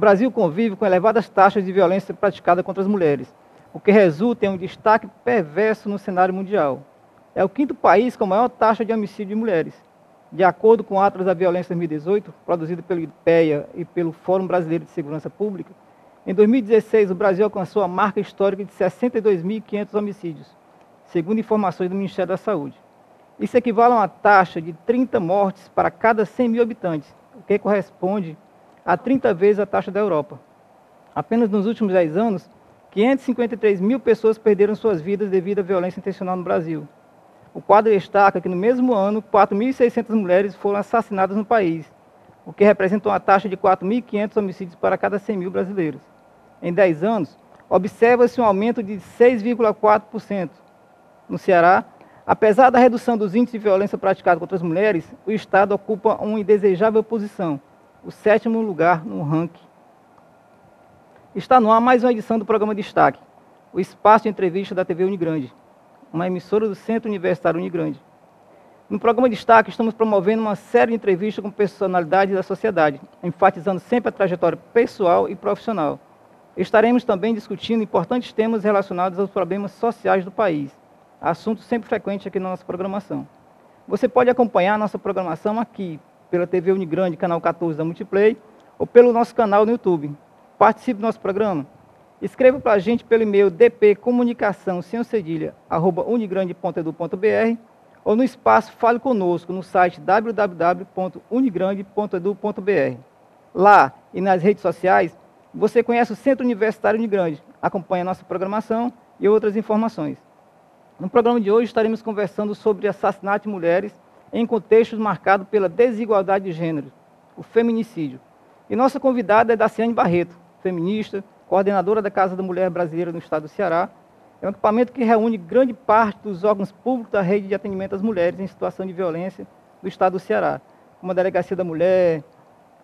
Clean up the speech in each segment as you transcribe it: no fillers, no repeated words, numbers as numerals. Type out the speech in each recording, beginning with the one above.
Brasil convive com elevadas taxas de violência praticada contra as mulheres, o que resulta em um destaque perverso no cenário mundial. É o quinto país com maior taxa de homicídio de mulheres. De acordo com o Atlas da Violência 2018, produzido pelo IPEA e pelo Fórum Brasileiro de Segurança Pública, em 2016 o Brasil alcançou a marca histórica de 62.500 homicídios, segundo informações do Ministério da Saúde. Isso equivale a uma taxa de 30 mortes para cada 100 mil habitantes, o que corresponde a 30 vezes a taxa da Europa. Apenas nos últimos 10 anos, 553 mil pessoas perderam suas vidas devido à violência intencional no Brasil. O quadro destaca que no mesmo ano, 4.600 mulheres foram assassinadas no país, o que representa uma taxa de 4.500 homicídios para cada 100 mil brasileiros. Em 10 anos, observa-se um aumento de 6,4%. No Ceará, apesar da redução dos índices de violência praticada contra as mulheres, o Estado ocupa uma indesejável posição, o 7º lugar no ranking. Está no ar mais uma edição do programa Destaque, o espaço de entrevista da TV Unigrande, uma emissora do Centro Universitário Unigrande. No programa Destaque, estamos promovendo uma série de entrevistas com personalidades da sociedade, enfatizando sempre a trajetória pessoal e profissional. Estaremos também discutindo importantes temas relacionados aos problemas sociais do país, assunto sempre frequente aqui na nossa programação. Você pode acompanhar a nossa programação aqui, pela TV Unigrande, canal 14 da Multiplay, ou pelo nosso canal no YouTube. Participe do nosso programa. Escreva para a gente pelo e-mail dpcomunicação@unigrande.edu.br ou no espaço Fale Conosco, no site www.unigrande.edu.br. Lá e nas redes sociais, você conhece o Centro Universitário Unigrande, acompanha a nossa programação e outras informações. No programa de hoje estaremos conversando sobre assassinato de mulheres em contextos marcados pela desigualdade de gênero, o feminicídio. E nossa convidada é Daciane Barreto, feminista, coordenadora da Casa da Mulher Brasileira no estado do Ceará. É um equipamento que reúne grande parte dos órgãos públicos da rede de atendimento às mulheres em situação de violência do estado do Ceará, como a Delegacia da Mulher,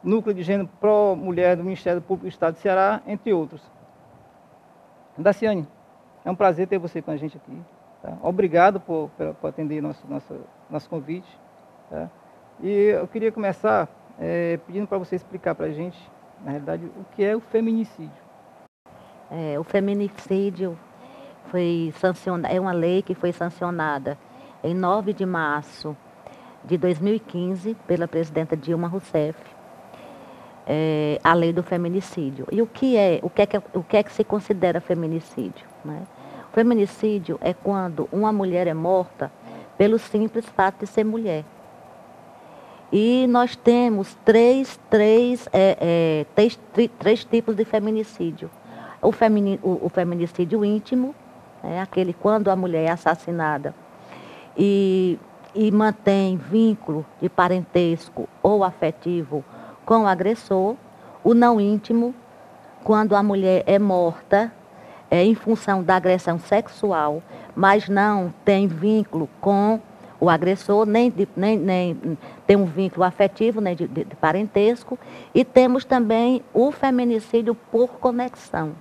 Núcleo de Gênero Pró-Mulher do Ministério Público do estado do Ceará, entre outros. Daciane, é um prazer ter você com a gente aqui. Tá? Obrigado por atender nosso convite. Tá? E eu queria começar pedindo para você explicar para a gente, na realidade, o que é o feminicídio. O feminicídio é uma lei que foi sancionada em 9 de março de 2015 pela presidenta Dilma Rousseff, a lei do feminicídio. E o que é que se considera feminicídio? Né? O feminicídio é quando uma mulher é morta pelo simples fato de ser mulher. E nós temos três tipos de feminicídio. O feminicídio íntimo, aquele quando a mulher é assassinada e mantém vínculo de parentesco ou afetivo com o agressor. O não íntimo, quando a mulher é morta em função da agressão sexual, mas não tem vínculo com o agressor, nem tem um vínculo afetivo, nem de parentesco. E temos também o feminicídio por conexão,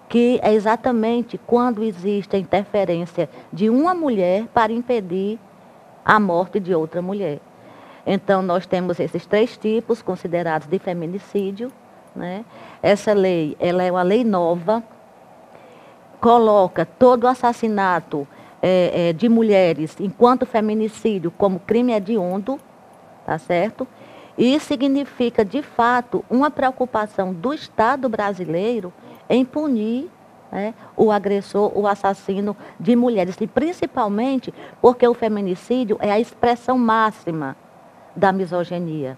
que é exatamente quando existe a interferência de uma mulher para impedir a morte de outra mulher. Então, nós temos esses 3 tipos considerados de feminicídio. Né? Essa lei, ela é uma lei nova, coloca todo o assassinato de mulheres enquanto feminicídio como crime hediondo, tá certo? E significa, de fato, uma preocupação do Estado brasileiro em punir, né, o agressor, o assassino de mulheres, e principalmente porque o feminicídio é a expressão máxima da misoginia,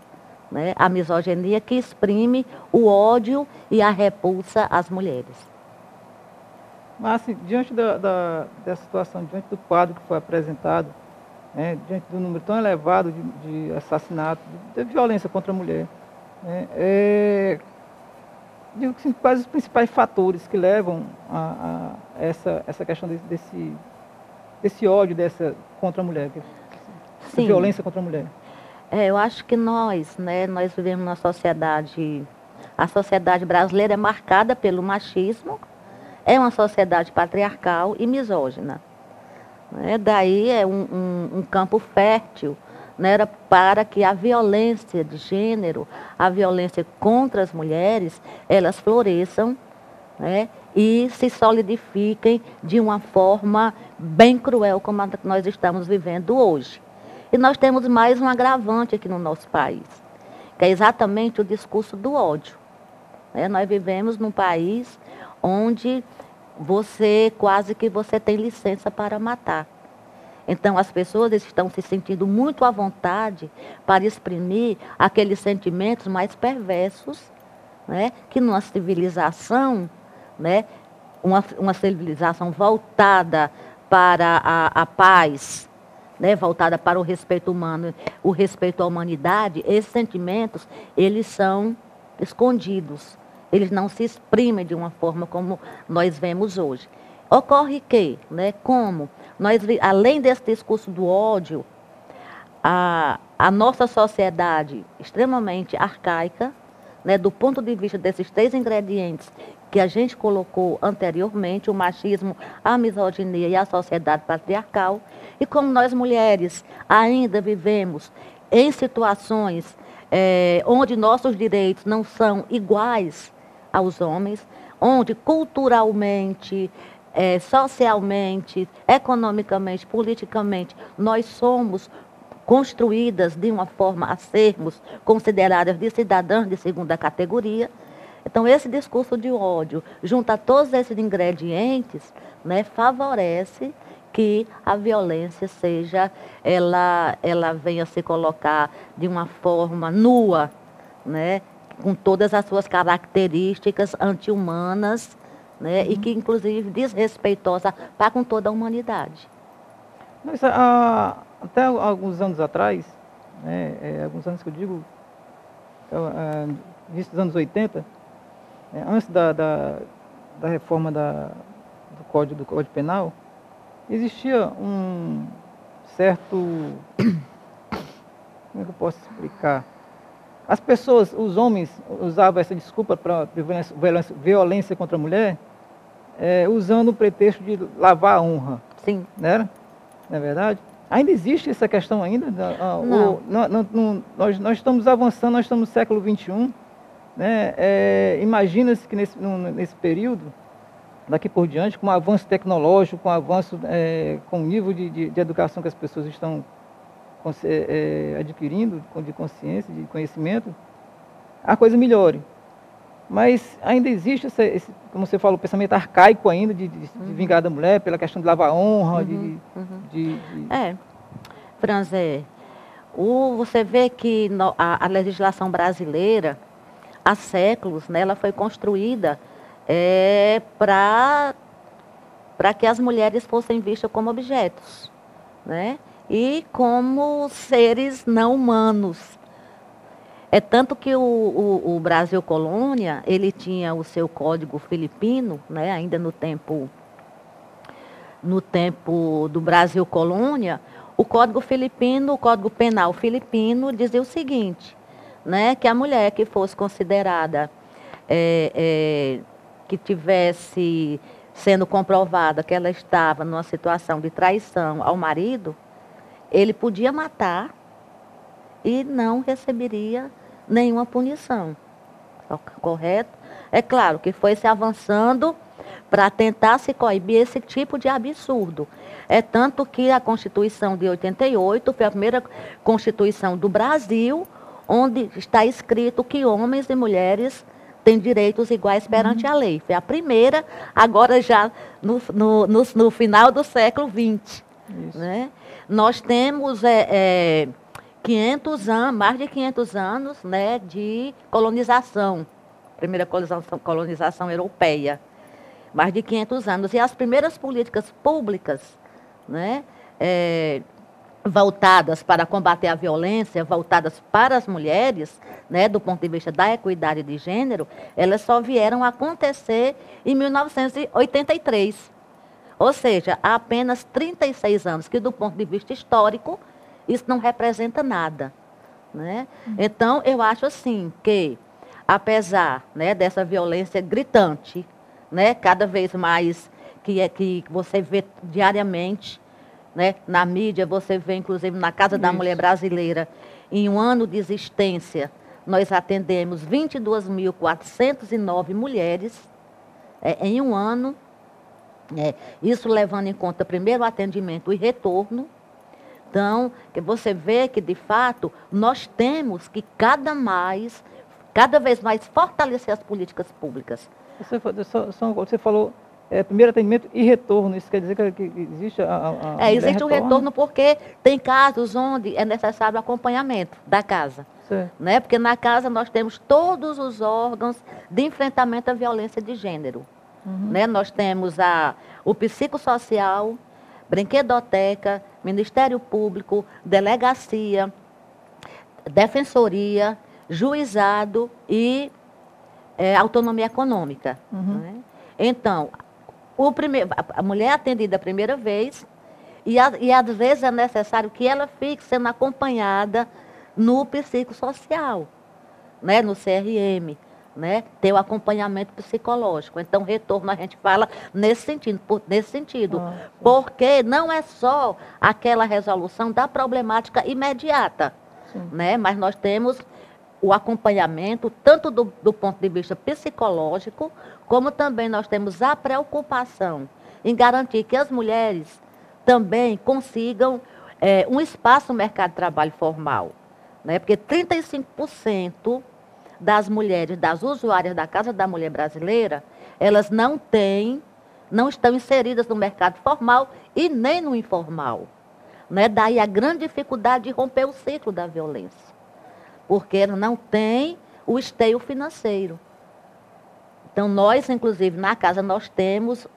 né? A misoginia que exprime o ódio e a repulsa às mulheres. Mas, assim, diante dessa situação, diante do quadro que foi apresentado, né, diante do número tão elevado de assassinato, de violência contra a mulher, né, digo que quais os principais fatores que levam a essa questão desse ódio contra a mulher, Sim. Violência contra a mulher? Eu acho que nós vivemos numa sociedade, a sociedade brasileira é marcada pelo machismo, é uma sociedade patriarcal e misógina. Daí é um campo fértil, né, era para que a violência de gênero, a violência contra as mulheres, elas floresçam, né, e se solidifiquem de uma forma bem cruel como a que nós estamos vivendo hoje. E nós temos mais um agravante aqui no nosso país, que é exatamente o discurso do ódio. Né? Nós vivemos num país onde quase que você tem licença para matar. Então, as pessoas estão se sentindo muito à vontade para exprimir aqueles sentimentos mais perversos, né, que numa civilização, né, uma civilização voltada para a paz, né, voltada para o respeito humano, o respeito à humanidade, esses sentimentos, eles são escondidos. Eles não se exprimem de uma forma como nós vemos hoje. Ocorre que, né, como nós, além desse discurso do ódio, a nossa sociedade extremamente arcaica, né, do ponto de vista desses 3 ingredientes que a gente colocou anteriormente, o machismo, a misoginia e a sociedade patriarcal, e como nós mulheres ainda vivemos em situações onde nossos direitos não são iguais aos homens, onde culturalmente, socialmente, economicamente, politicamente, nós somos construídas de uma forma a sermos consideradas de cidadãs de segunda categoria. Então, esse discurso de ódio, junto a todos esses ingredientes, né, favorece que a violência ela venha se colocar de uma forma nua, né, com todas as suas características anti-humanas, né, e que, inclusive, desrespeitosa para com toda a humanidade. Mas, até alguns anos atrás, né, alguns anos que eu digo, início dos anos 80, antes da reforma do Código Penal, existia um certo... Como é que eu posso explicar? As pessoas, os homens, usavam essa desculpa para violência contra a mulher, usando o pretexto de lavar a honra. Sim. Né? Não é verdade? Ainda existe essa questão ainda? Nós estamos avançando, nós estamos no século XXI. Né? Imagina-se que nesse período, daqui por diante, com o avanço tecnológico, com o avanço, com o nível de educação que as pessoas estão adquirindo, de consciência, de conhecimento, a coisa melhore. Mas ainda existe esse, como você falou, o pensamento arcaico ainda de vingar da mulher pela questão de lavar a honra, Franz, você vê que a legislação brasileira, há séculos, né, ela foi construída para que as mulheres fossem vistas como objetos, né, e como seres não humanos. É tanto que o Brasil Colônia, ele tinha o seu código filipino, né, ainda no tempo do Brasil Colônia, o código filipino, o Código Penal filipino dizia o seguinte, né, que a mulher que fosse considerada, que tivesse sendo comprovada que ela estava numa situação de traição ao marido, ele podia matar e não receberia nenhuma punição. Correto? É claro que foi se avançando para tentar se coibir esse tipo de absurdo. É tanto que a Constituição de 88 foi a primeira Constituição do Brasil, onde está escrito que homens e mulheres têm direitos iguais perante a lei. Foi a primeira, agora já no final do século XX. Né? Nós temos 500 anos, mais de 500 anos, né, de colonização, primeira colonização europeia, mais de 500 anos. E as primeiras políticas públicas, né, voltadas para combater a violência, voltadas para as mulheres, né, do ponto de vista da equidade de gênero, elas só vieram a acontecer em 1983. Ou seja, há apenas 36 anos, que do ponto de vista histórico, isso não representa nada. Né? Então, eu acho assim que, apesar, né, dessa violência gritante, né, cada vez mais que você vê diariamente, né? Na mídia você vê, inclusive, na Casa da Mulher Brasileira, em um ano de existência, nós atendemos 22.409 mulheres em um ano. Isso levando em conta primeiro o atendimento e retorno. Então, você vê que, de fato, nós temos que cada vez mais fortalecer as políticas públicas. Você falou primeiro atendimento e retorno. Isso quer dizer que existe existe um retorno porque tem casos onde é necessário acompanhamento da casa. Né? Porque na casa nós temos todos os órgãos de enfrentamento à violência de gênero. Né? Nós temos o psicossocial, brinquedoteca, Ministério Público, delegacia, defensoria, juizado e autonomia econômica. Né? Então, a mulher é atendida a primeira vez e às vezes é necessário que ela fique sendo acompanhada no psicossocial, né? No CRM. Né? Ter o acompanhamento psicológico. Então, retorno a gente fala nesse sentido. Porque não é só aquela resolução da problemática imediata, né? Mas nós temos o acompanhamento, tanto do ponto de vista psicológico, como também nós temos a preocupação em garantir que as mulheres também consigam um espaço no mercado de trabalho formal. Né? Porque 35% das mulheres, das usuárias da Casa da Mulher Brasileira, elas não estão inseridas no mercado formal e nem no informal. Né? Daí a grande dificuldade de romper o ciclo da violência, porque ela não tem o esteio financeiro. Então, nós, inclusive, na casa, nós temos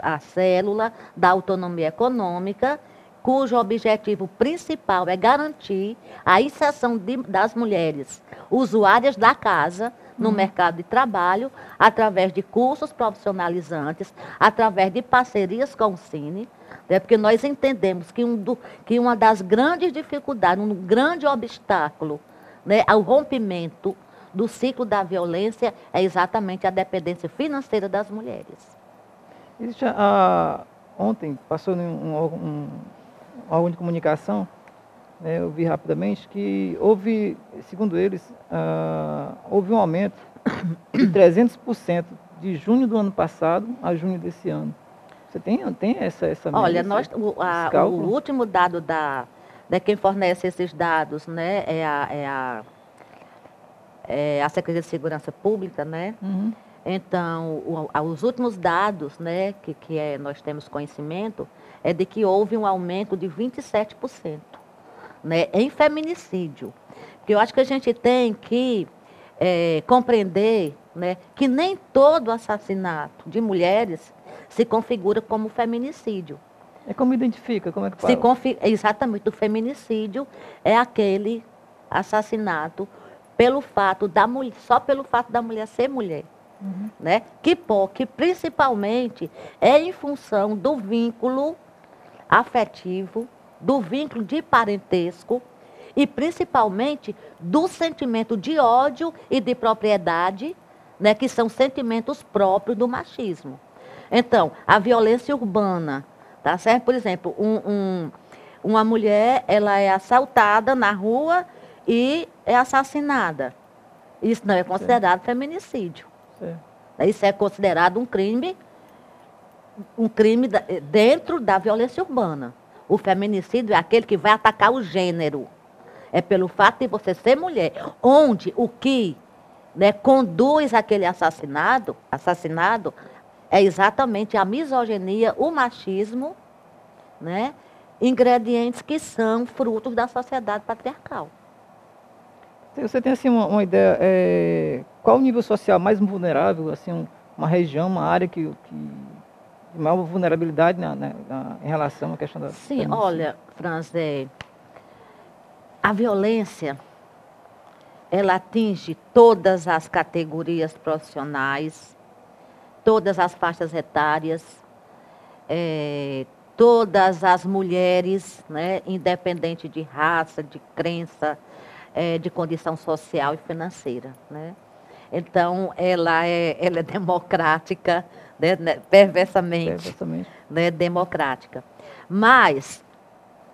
a célula da autonomia econômica, cujo objetivo principal é garantir a inserção das mulheres usuárias da casa no mercado de trabalho, através de cursos profissionalizantes, através de parcerias com o Cine, né? Porque nós entendemos que uma das grandes dificuldades, um grande obstáculo, né, ao rompimento do ciclo da violência é exatamente a dependência financeira das mulheres. Existe ontem passou um órgão de comunicação, né, eu vi rapidamente que houve, segundo eles, houve um aumento de 300% de junho do ano passado a junho desse ano. Você tem essa Olha, o último dado de quem fornece esses dados, né, é a Secretaria de Segurança Pública, né? Então, os últimos dados, né, que nós temos conhecimento, é de que houve um aumento de 27%, né, em feminicídio. Porque eu acho que a gente tem que compreender, né, que nem todo assassinato de mulheres se configura como feminicídio. Como identifica? Como é que fala? Exatamente, o feminicídio é aquele assassinato só pelo fato da mulher ser mulher. Né? Que principalmente é em função do vínculo afetivo, do vínculo de parentesco e principalmente do sentimento de ódio e de propriedade, né, que são sentimentos próprios do machismo. Então, a violência urbana, tá certo? Por exemplo, uma mulher, ela é assaltada na rua e é assassinada. Isso não é considerado feminicídio. Isso é considerado um crime dentro da violência urbana. O feminicídio é aquele que vai atacar o gênero. É pelo fato de você ser mulher. Onde o que, né, conduz aquele assassinado é exatamente a misoginia, o machismo, né, ingredientes que são frutos da sociedade patriarcal. Você tem assim uma ideia, qual o nível social mais vulnerável, assim, uma região, uma área que de maior vulnerabilidade em relação à questão da... Sim, olha, Franz, a violência, ela atinge todas as categorias profissionais, todas as faixas etárias, todas as mulheres, né, independente de raça, de crença, de condição social e financeira, né? Então, ela é democrática, né, perversamente, né, democrática. Mas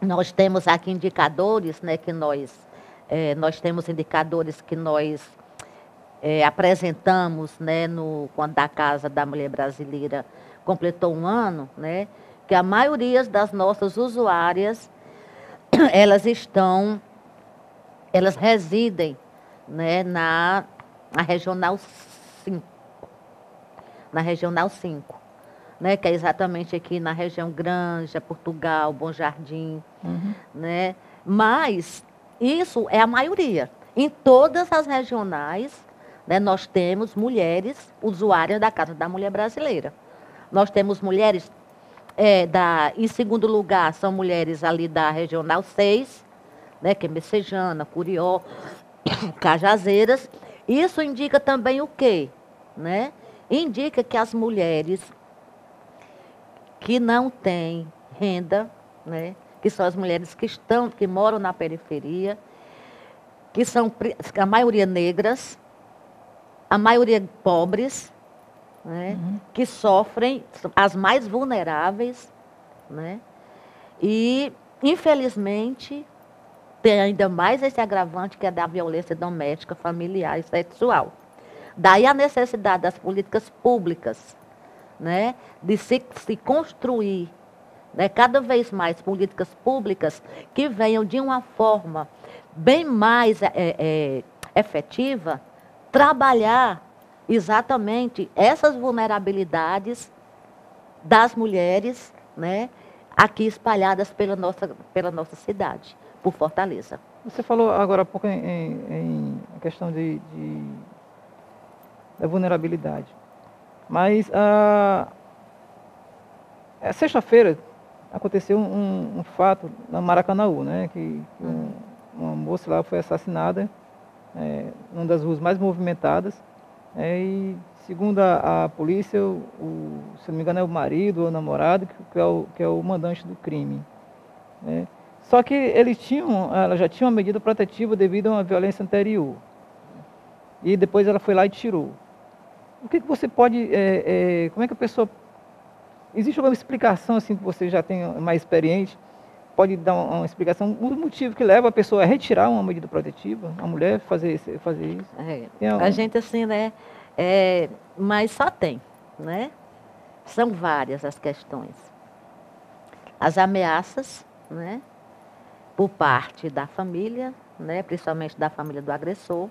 nós temos aqui indicadores, né, que nós temos indicadores que nós apresentamos, né, quando a Casa da Mulher Brasileira completou um ano, né, que a maioria das nossas usuárias, elas residem, né, na Regional 5, na Regional 5, né, que é exatamente aqui na região Granja, Portugal, Bom Jardim, né, mas isso é a maioria. Em todas as regionais, né, nós temos mulheres usuárias da Casa da Mulher Brasileira. Nós temos mulheres, em segundo lugar, são mulheres ali da Regional 6, né, que é Messejana, Curió, Cajazeiras. Isso indica também o quê? Né? Indica que as mulheres que não têm renda, né, que são as mulheres que moram na periferia, que são a maioria negras, a maioria pobres, né, que sofrem, as mais vulneráveis, né, e, infelizmente, tem ainda mais esse agravante que é da violência doméstica, familiar e sexual. Daí a necessidade das políticas públicas, né, de se construir, né, cada vez mais políticas públicas que venham de uma forma bem mais efetiva, trabalhar exatamente essas vulnerabilidades das mulheres, né, aqui espalhadas pela nossa cidade, por Fortaleza. Você falou agora há pouco em questão da vulnerabilidade. Mas sexta-feira aconteceu um fato na Maracanaú, né? Que uma moça lá foi assassinada numa das ruas mais movimentadas. E segundo a polícia, se não me engano, é o marido ou o namorado que é o mandante do crime. Né? Só que ela já tinha uma medida protetiva devido a uma violência anterior. E depois ela foi lá e tirou. O que você pode... como é que a pessoa... Existe alguma explicação, assim, que você já tem mais experiente? Pode dar uma explicação, o motivo que leva a pessoa a retirar uma medida protetiva, a mulher fazer isso? A gente, assim, né? Mas só tem, né? São várias as questões. As ameaças, né? Por parte da família, né? Principalmente da família do agressor.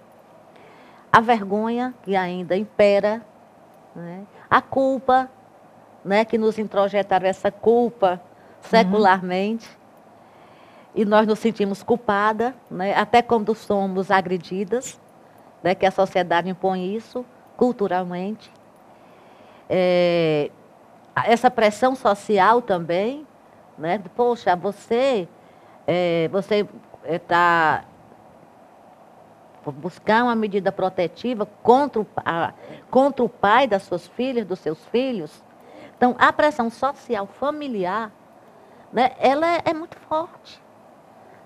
A vergonha que ainda impera, né? A culpa, né? Que nos introjetaram essa culpa secularmente. E nós nos sentimos culpadas, né? Até quando somos agredidas, né? Que a sociedade impõe isso culturalmente. Essa pressão social também, né? Poxa, você está buscar uma medida protetiva contra o pai das suas filhas, dos seus filhos. Então, a pressão social familiar, né, ela é muito forte.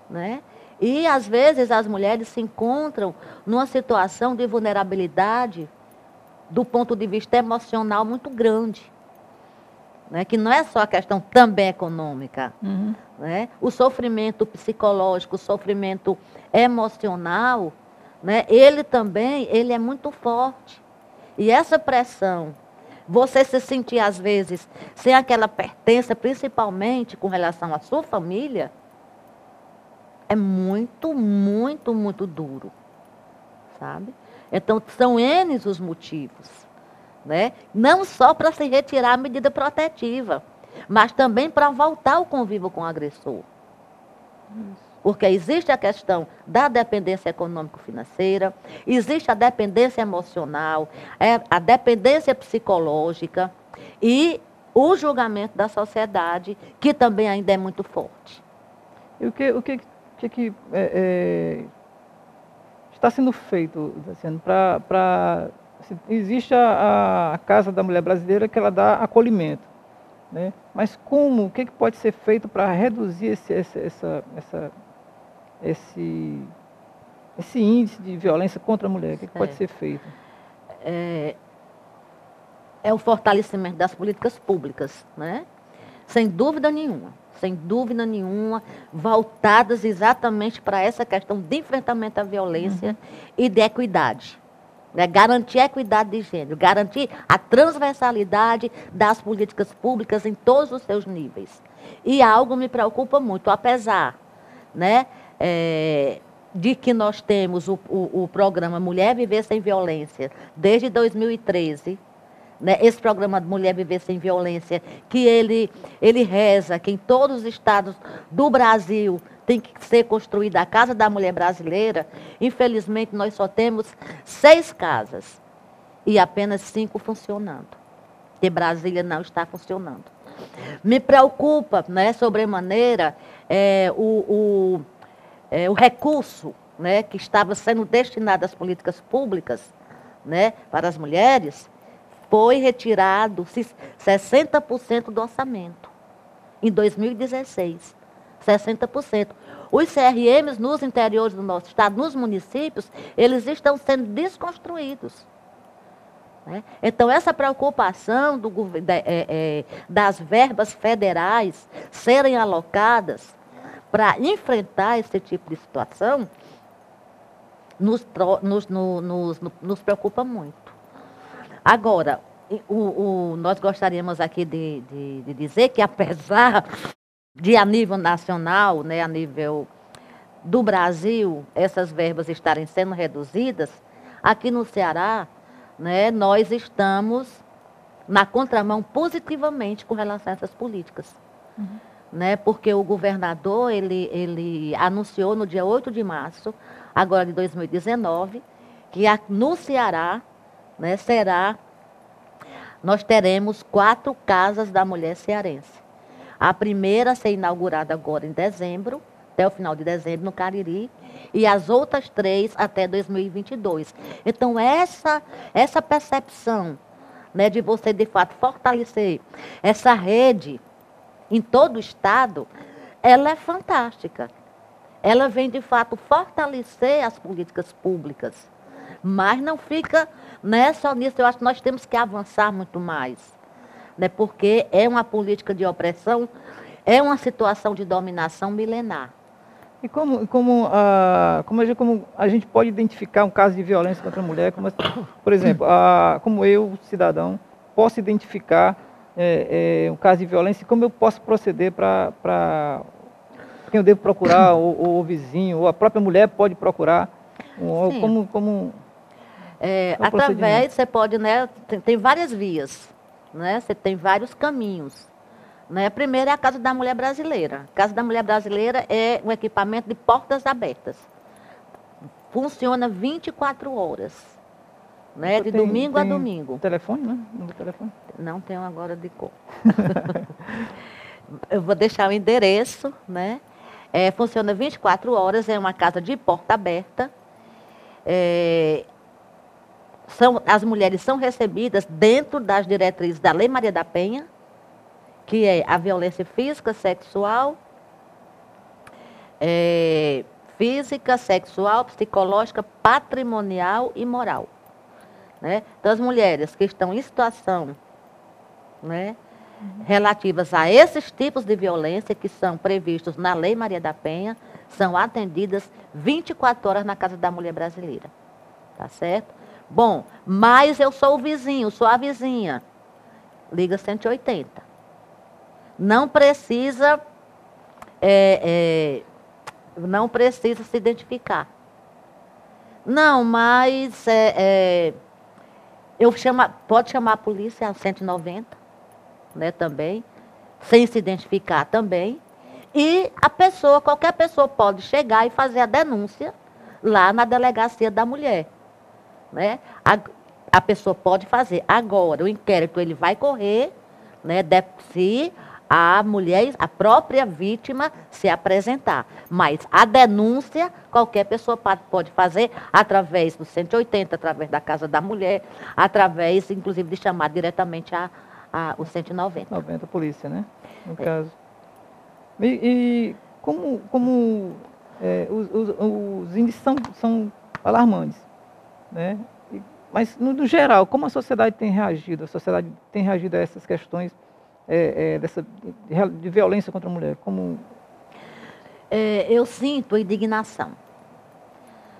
Né? E, às vezes, as mulheres se encontram numa situação de vulnerabilidade do ponto de vista emocional muito grande. Né? Que não é só a questão também econômica. Né? O sofrimento psicológico, o sofrimento emocional, né? Ele é muito forte. E essa pressão, você se sentir, às vezes, sem aquela pertença, principalmente com relação à sua família, é muito, muito, muito duro, sabe? Então, são N os motivos, né? Não só para se retirar a medida protetiva, mas também para voltar ao convívio com o agressor. Porque existe a questão da dependência econômico-financeira, existe a dependência emocional, a dependência psicológica e o julgamento da sociedade, que também ainda é muito forte. E o que está sendo feito, assim, existe a Casa da Mulher Brasileira que ela dá acolhimento, né? Mas o que pode ser feito para reduzir esse índice de violência contra a mulher? O que pode ser feito? É o fortalecimento das políticas públicas, né? Sem dúvida nenhuma. sem dúvida nenhuma, voltadas exatamente para essa questão de enfrentamento à violência e de equidade. Né? Garantir a equidade de gênero, garantir a transversalidade das políticas públicas em todos os seus níveis. E algo me preocupa muito, apesar, né, de que nós temos o programa Mulher Viver Sem Violência desde 2013, né, esse programa Mulher Viver Sem Violência, que ele reza que em todos os estados do Brasil tem que ser construída a Casa da Mulher Brasileira. Infelizmente, nós só temos 6 casas e apenas 5 funcionando. E Brasília não está funcionando. Me preocupa, né, sobremaneira, o recurso, né, que estava sendo destinado às políticas públicas, né, para as mulheres, foi retirado 60% do orçamento em 2016. 60%. Os CRMs nos interiores do nosso estado, nos municípios, eles estão sendo desconstruídos. Né? Então, essa preocupação das verbas federais serem alocadas para enfrentar esse tipo de situação nos preocupa muito. Agora, nós gostaríamos aqui de dizer que, apesar de, a nível nacional, né, a nível do Brasil, essas verbas estarem sendo reduzidas, aqui no Ceará, né, nós estamos na contramão positivamente com relação a essas políticas. Né, porque o governador, ele anunciou no dia 8 de março, agora de 2019, que no Ceará, né, nós teremos 4 casas da mulher cearense. A primeira a ser inaugurada agora em dezembro, até o final de dezembro, no Cariri, e as outras 3 até 2022. Então, essa percepção, né, de você, de fato, fortalecer essa rede em todo o estado, ela é fantástica. Ela vem, de fato, fortalecer as políticas públicas. Mas não fica, né, só nisso. Eu acho que nós temos que avançar muito mais. Né, porque é uma política de opressão, é uma situação de dominação milenar. E como a gente pode identificar um caso de violência contra a mulher? Por exemplo, como eu, cidadão, posso identificar um caso de violência e como eu posso proceder para quem eu devo procurar, ou o vizinho, ou a própria mulher pode procurar? Através, você pode, né, tem várias vias. Né? Você tem vários caminhos. Né? Primeiro é a Casa da Mulher Brasileira. A Casa da Mulher Brasileira é um equipamento de portas abertas. Funciona 24 horas. Né? De domingo a domingo. Telefone, né? Número de telefone? Não tenho agora de cor. Eu vou deixar o endereço. Né? Funciona 24 horas, é uma casa de porta aberta. As mulheres são recebidas dentro das diretrizes da Lei Maria da Penha, que é a violência física, sexual, psicológica, patrimonial e moral. Né? Então, as mulheres que estão em situação, né, relativas a esses tipos de violência que são previstos na Lei Maria da Penha, são atendidas 24 horas na Casa da Mulher Brasileira. Tá certo? Bom, mas eu sou o vizinho, sou a vizinha. Liga 180. Não precisa se identificar. Não, mas pode chamar a polícia a 190, né, também, sem se identificar também. E qualquer pessoa pode chegar e fazer a denúncia lá na delegacia da mulher. Né? A pessoa pode fazer. Agora, o inquérito ele vai correr, né, se a mulher, a própria vítima, se apresentar. Mas a denúncia, qualquer pessoa pode fazer através do 180, através da Casa da Mulher, através, inclusive, de chamar diretamente o 190. 90, polícia, né? No caso. E como os índices são alarmantes. Né? Mas, no geral, como a sociedade tem reagido? A sociedade tem reagido a essas questões de violência contra a mulher? Como... Eu sinto indignação.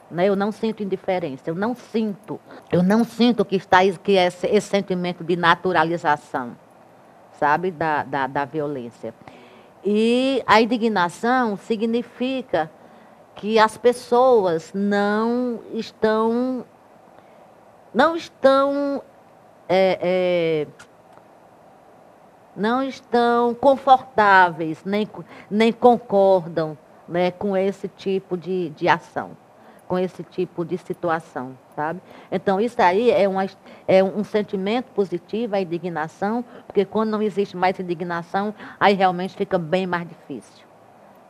Né? Eu não sinto indiferença, eu não sinto que esse sentimento de naturalização, sabe, da violência. E a indignação significa que as pessoas não estão confortáveis, nem concordam, né, com esse tipo de ação, com esse tipo de situação, sabe? Então, isso aí é um sentimento positivo, a indignação, porque quando não existe mais indignação, aí realmente fica bem mais difícil,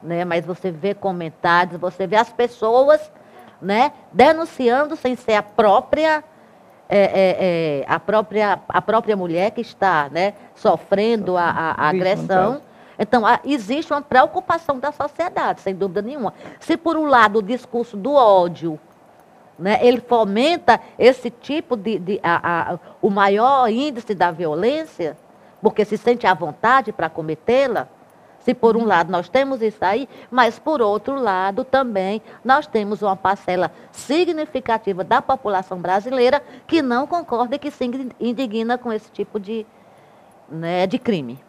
né? Mas você vê comentários, você vê as pessoas, né, denunciando sem ser a própria mulher que está, né, sofrendo a agressão. Então, existe uma preocupação da sociedade, sem dúvida nenhuma. Se, por um lado, o discurso do ódio, né, ele fomenta esse tipo o maior índice da violência, porque se sente à vontade para cometê-la, se por um lado nós temos isso aí, mas por outro lado também nós temos uma parcela significativa da população brasileira que não concorda e que se indigna com esse tipo de crime.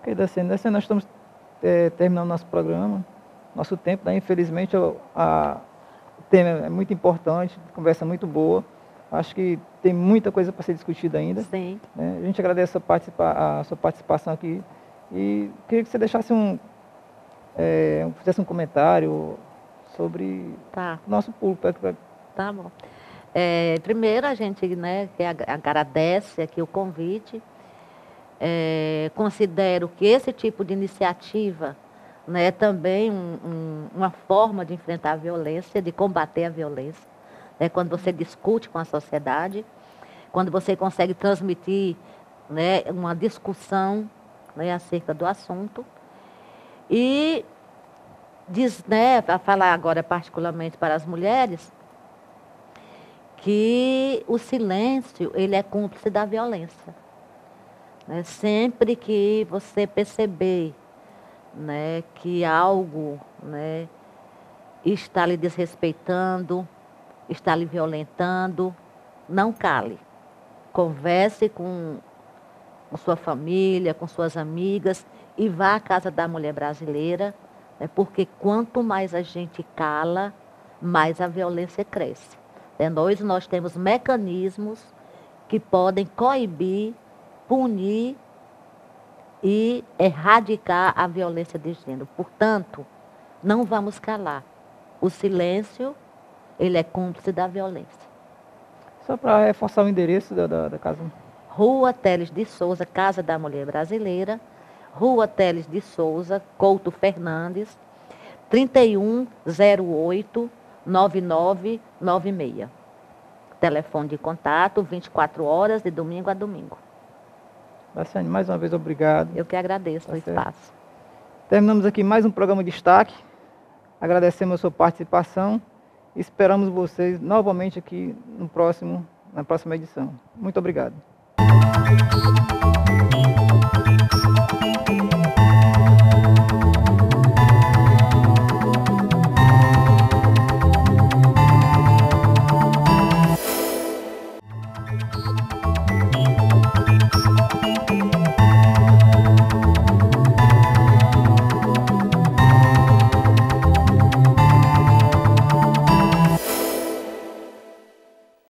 Ok, Daciane, nós estamos terminando nosso programa, nosso tempo, né? Infelizmente o tema é muito importante, conversa muito boa. Acho que tem muita coisa para ser discutida ainda. Sim. Né? A gente agradece a sua participação aqui e queria que você deixasse fizesse um comentário sobre o nosso público. Tá bom. Primeiro a gente, né, que agradece aqui o convite. Considero que esse tipo de iniciativa, né, é também uma forma de enfrentar a violência, de combater a violência. Quando você discute com a sociedade, quando você consegue transmitir, né, uma discussão, né, acerca do assunto. E para falar agora particularmente para as mulheres, que o silêncio ele é cúmplice da violência. Sempre que você perceber, né, que algo, né, está lhe desrespeitando, está lhe violentando, não cale. Converse com sua família, com suas amigas e vá à Casa da Mulher Brasileira, né, porque quanto mais a gente cala, mais a violência cresce. Nós temos mecanismos que podem coibir, punir e erradicar a violência de gênero. Portanto, não vamos calar. O silêncio, ele é cúmplice da violência. Só para reforçar o endereço da casa. Rua Teles de Souza, Casa da Mulher Brasileira. Rua Teles de Souza, Couto Fernandes, 3108-9996. Telefone de contato, 24 horas, de domingo a domingo. Daciane, mais uma vez, obrigado. Eu que agradeço o espaço. Terminamos aqui mais um programa Destaque. Agradecemos a sua participação e esperamos vocês novamente aqui na próxima edição. Muito obrigado.